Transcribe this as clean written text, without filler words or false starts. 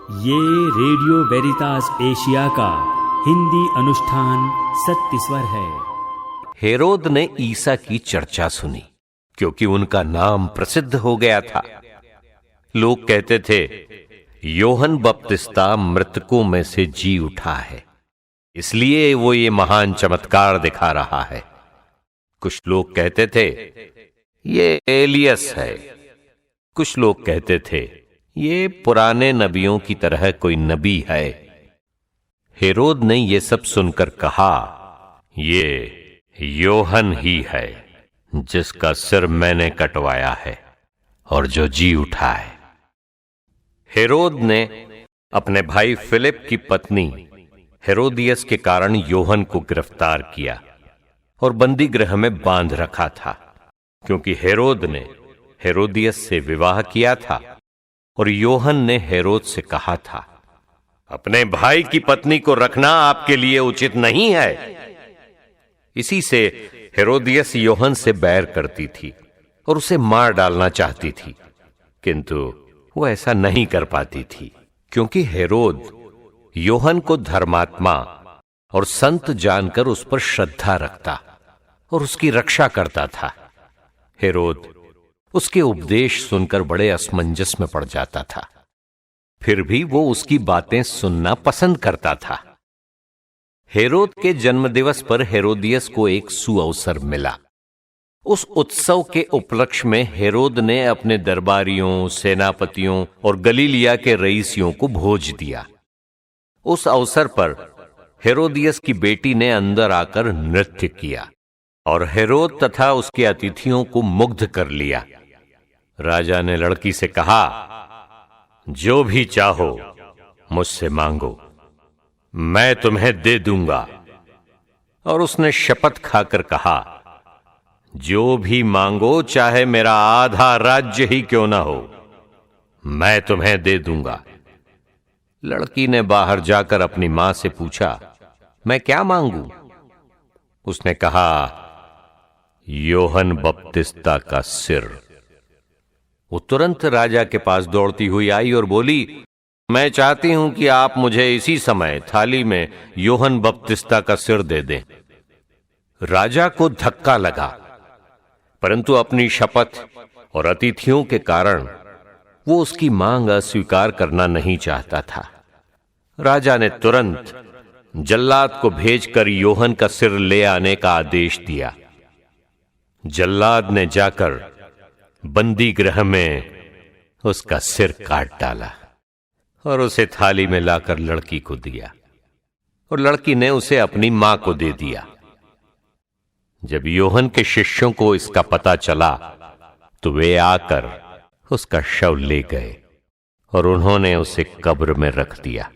ये radio वेरितास Asia का हिंदी अनुष्ठान सत्य स्वर है। हेरोद ने ईसा की चर्चा सुनी क्योंकि उनका नाम प्रसिद्ध हो गया था। लोग कहते थे यूहन्ना बपतिस्ता मृतकों में से जी उठा है, इसलिए वो ये महान चमत्कार दिखा रहा है। कुछ लोग कहते थे ये एलियस है, कुछ लोग कहते थे ये पुराने नबियों की तरह कोई नबी है। हेरोद ने ये सब सुनकर कहा ये यूहन्ना ही है जिसका सिर मैंने कटवाया है और जो जी उठा है। हेरोद ने अपने भाई फिलिप की पत्नी हेरोदियस के कारण यूहन्ना को गिरफ्तार किया और बंदी गृह में बांध रखा था, क्योंकि हेरोद ने हेरोदियस से विवाह किया था और यूहन्ना ने हेरोद से कहा था अपने भाई की पत्नी को रखना आपके लिए उचित नहीं है। इसी से हेरोदियस यूहन्ना से बैर करती थी और उसे मार डालना चाहती थी, किंतु वो ऐसा नहीं कर पाती थी, क्योंकि हेरोद यूहन्ना को धर्मात्मा और संत जानकर उस पर श्रद्धा रखता और उसकी रक्षा करता था। हेरोद उसके उपदेश सुनकर बड़े असमंजस में पड़ जाता था, फिर भी वो उसकी बातें सुनना पसंद करता था। हेरोद के जन्मदिवस पर हेरोदियस को एक सुअवसर मिला। उस उत्सव के उपलक्ष्य में हेरोद ने अपने दरबारियों, सेनापतियों और गलीलिया के रईसियों को भोज दिया। उस अवसर पर हेरोदियस की बेटी ने अंदर आकर नृत्य किया और हेरोद तथा उसके अतिथियों को मुग्ध कर लिया। राजा ने लड़की से कहा जो भी चाहो मुझसे मांगो, मैं तुम्हें दे दूंगा। और उसने शपथ खाकर कहा जो भी मांगो, चाहे मेरा आधा राज्य ही क्यों ना हो, मैं तुम्हें दे दूंगा। लड़की ने बाहर जाकर अपनी मां से पूछा मैं क्या मांगू? उसने कहा यूहन्ना बपतिस्ता का सिर। वो तुरंत राजा के पास दौड़ती हुई आई और बोली मैं चाहती हूं कि आप मुझे इसी समय थाली में यूहन्ना बपतिस्ता का सिर दे दें। राजा को धक्का लगा, परंतु अपनी शपथ और अतिथियों के कारण वो उसकी मांग अस्वीकार करना नहीं चाहता था। राजा ने तुरंत जल्लाद को भेजकर यूहन्ना का सिर ले आने का आदेश दिया। जल्लाद ने जाकर बंदी गृह में उसका सिर काट डाला और उसे थाली में लाकर लड़की को दिया और लड़की ने उसे अपनी मां को दे दिया। जब यूहन्ना के शिष्यों को इसका पता चला तो वे आकर उसका शव ले गए और उन्होंने उसे कब्र में रख दिया।